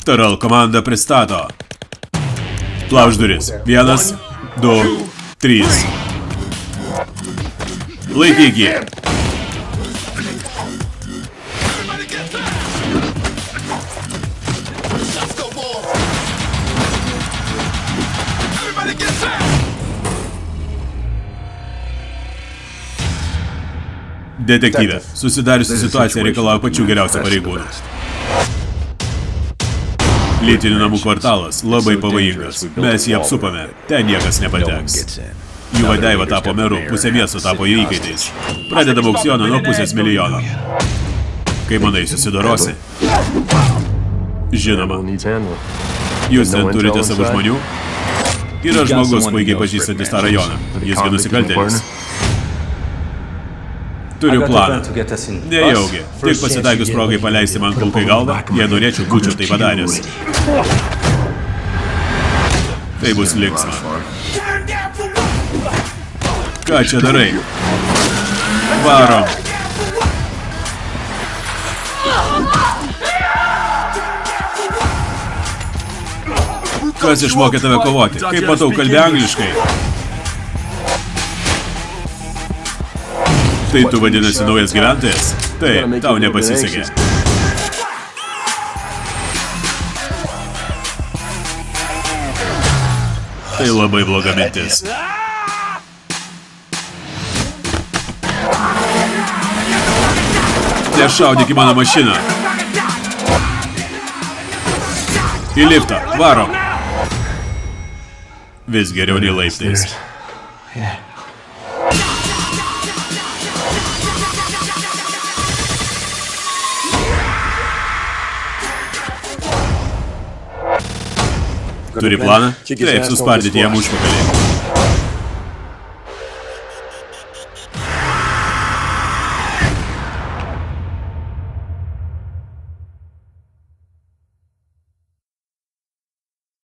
Taral komanda pristato. Lauž duris. 1, 2, 3. Laikyk jį. Detektyvė. Susidariusi situacija reikalauja pačių geriausių pareigūnų. Lytinių namų kvartalas labai pavojingas. Mes jį apsupame. Ten niekas nepateks. Jų vadeiva tapo meru, pusė miesto tapo jų įkaitais. Pradedam aukcioną nuo pusės milijono. Kaip manai, susidorosi? Žinoma. Jūs ten turite savo žmonių? Yra žmogus puikiai pažįstantis tą rajoną. Jisgi nusikaltėlis. Turiu planą. Nejaugi. Tik pasitaikius progai paleisti man kulką į galvą, jei norėčiau, būčiau tai padaręs. Tai bus linksma. Ką čia darai? Varom. Kas išmokė tave kovoti? Kaip matau, kalbi angliškai. Tai tu vadinasi naujas gyventojas? Taip, tau nepasisekė. Tai labai bloga mintis. Nešaudyk į mano mašiną. Į liftą, varom. Vis geriau nei laiptais. Turi planą? Taip, suspardyti jam užpakalį.